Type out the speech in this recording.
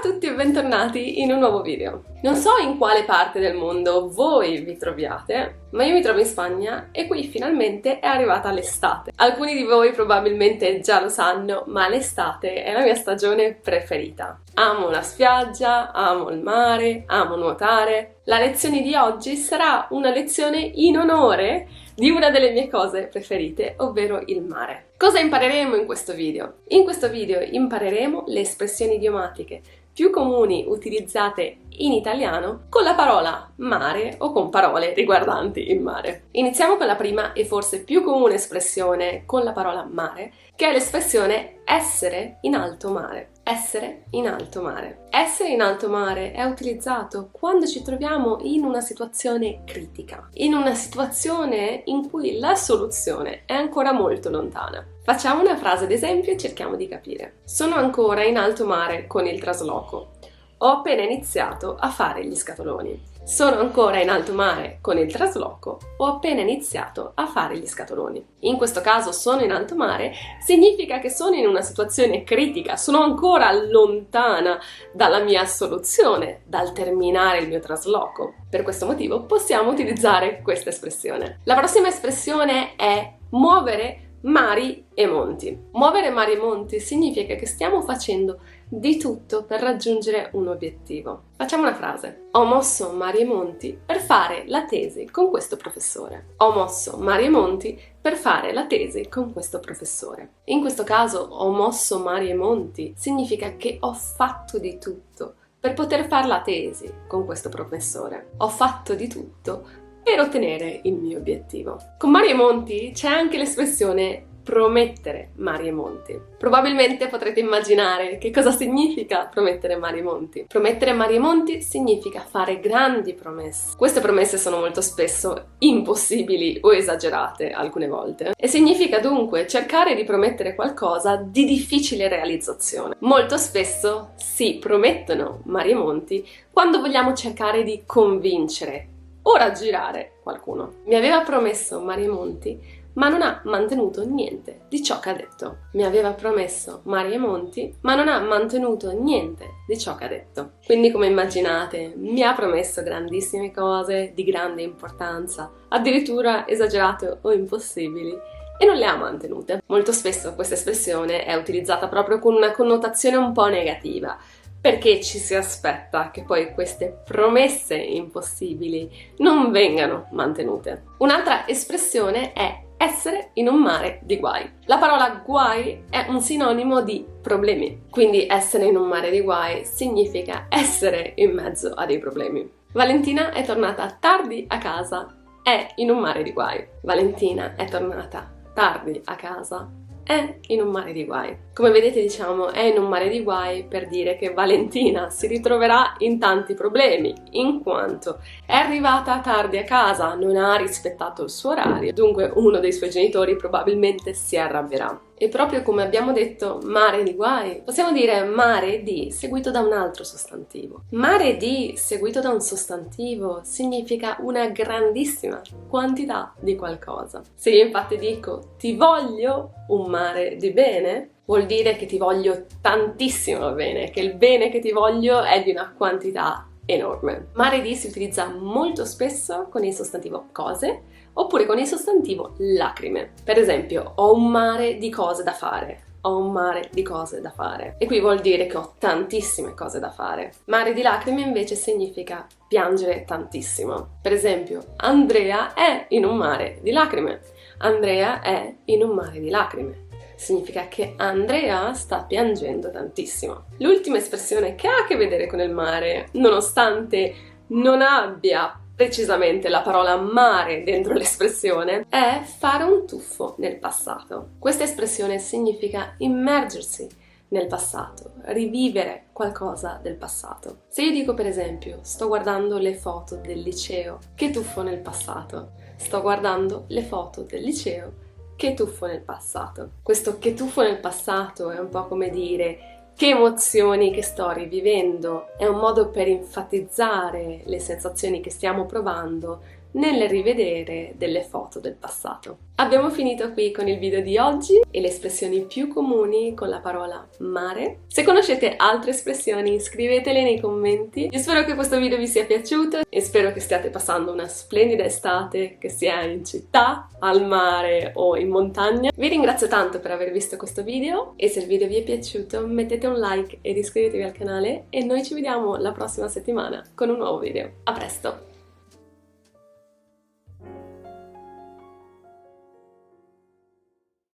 a tutti e bentornati in un nuovo video. Non so in quale parte del mondo voi vi troviate, ma io mi trovo in Spagna e qui finalmente è arrivata l'estate. Alcuni di voi probabilmente già lo sanno, ma l'estate è la mia stagione preferita. Amo la spiaggia, amo il mare, amo nuotare. La lezione di oggi sarà una lezione in onore di una delle mie cose preferite, ovvero il mare. Cosa impareremo in questo video? In questo video impareremo le espressioni idiomatiche più comuni utilizzate in italiano con la parola mare o con parole riguardanti il mare. Iniziamo con la prima e forse più comune espressione con la parola mare, che è l'espressione essere in alto mare. Essere in alto mare. Essere in alto mare è utilizzato quando ci troviamo in una situazione critica, in una situazione in cui la soluzione è ancora molto lontana. Facciamo una frase ad esempio e cerchiamo di capire. Sono ancora in alto mare con il trasloco. Ho appena iniziato a fare gli scatoloni. Sono ancora in alto mare con il trasloco. Ho appena iniziato a fare gli scatoloni. In questo caso sono in alto mare significa che sono in una situazione critica, sono ancora lontana dalla mia soluzione, dal terminare il mio trasloco. Per questo motivo possiamo utilizzare questa espressione. La prossima espressione è muovere mari e monti. Muovere mari e monti significa che stiamo facendo di tutto per raggiungere un obiettivo. Facciamo una frase. Ho mosso mari e monti per fare la tesi con questo professore. Ho mosso mari e monti per fare la tesi con questo professore. In questo caso, ho mosso mari e monti significa che ho fatto di tutto per poter fare la tesi con questo professore. Ho fatto di tutto per ottenere il mio obiettivo. Con mari e monti c'è anche l'espressione promettere mari e monti. Probabilmente potrete immaginare che cosa significa promettere mari e monti. Promettere mari e monti significa fare grandi promesse. Queste promesse sono molto spesso impossibili o esagerate alcune volte e significa dunque cercare di promettere qualcosa di difficile realizzazione. Molto spesso si promettono mari e monti quando vogliamo cercare di convincere o raggirare qualcuno. Mi aveva promesso mari e monti, ma non ha mantenuto niente di ciò che ha detto. Mi aveva promesso mari e monti, ma non ha mantenuto niente di ciò che ha detto. Quindi, come immaginate, mi ha promesso grandissime cose di grande importanza, addirittura esagerate o impossibili, e non le ha mantenute. Molto spesso questa espressione è utilizzata proprio con una connotazione un po' negativa, perché ci si aspetta che poi queste promesse impossibili non vengano mantenute. Un'altra espressione è essere in un mare di guai. La parola guai è un sinonimo di problemi, quindi essere in un mare di guai significa essere in mezzo a dei problemi. Valentina è tornata tardi a casa, è in un mare di guai. Valentina è tornata tardi a casa, è in un mare di guai. Come vedete, diciamo è in un mare di guai per dire che Valentina si ritroverà in tanti problemi, in quanto è arrivata tardi a casa, non ha rispettato il suo orario, dunque uno dei suoi genitori probabilmente si arrabbierà. E proprio come abbiamo detto mare di guai, possiamo dire mare di seguito da un altro sostantivo. Mare di seguito da un sostantivo significa una grandissima quantità di qualcosa. Se io infatti dico ti voglio un mare di bene, vuol dire che ti voglio tantissimo bene, che il bene che ti voglio è di una quantità enorme. Mare di si utilizza molto spesso con il sostantivo cose oppure con il sostantivo lacrime. Per esempio, ho un mare di cose da fare. Ho un mare di cose da fare. E qui vuol dire che ho tantissime cose da fare. Mare di lacrime invece significa piangere tantissimo. Per esempio, Andrea è in un mare di lacrime. Andrea è in un mare di lacrime. Significa che Andrea sta piangendo tantissimo. L'ultima espressione che ha a che vedere con il mare, nonostante non abbia precisamente la parola mare dentro l'espressione, è fare un tuffo nel passato. Questa espressione significa immergersi nel passato, rivivere qualcosa del passato. Se io dico per esempio sto guardando le foto del liceo, che tuffo nel passato. Sto guardando le foto del liceo, che tuffo nel passato. Questo che tuffo nel passato è un po' come dire che emozioni che sto rivivendo, è un modo per enfatizzare le sensazioni che stiamo provando nel rivedere delle foto del passato. Abbiamo finito qui con il video di oggi e le espressioni più comuni con la parola mare. Se conoscete altre espressioni scrivetele nei commenti. Io spero che questo video vi sia piaciuto e spero che stiate passando una splendida estate, che sia in città, al mare o in montagna. Vi ringrazio tanto per aver visto questo video e se il video vi è piaciuto mettete un like ed iscrivetevi al canale e noi ci vediamo la prossima settimana con un nuovo video. A presto!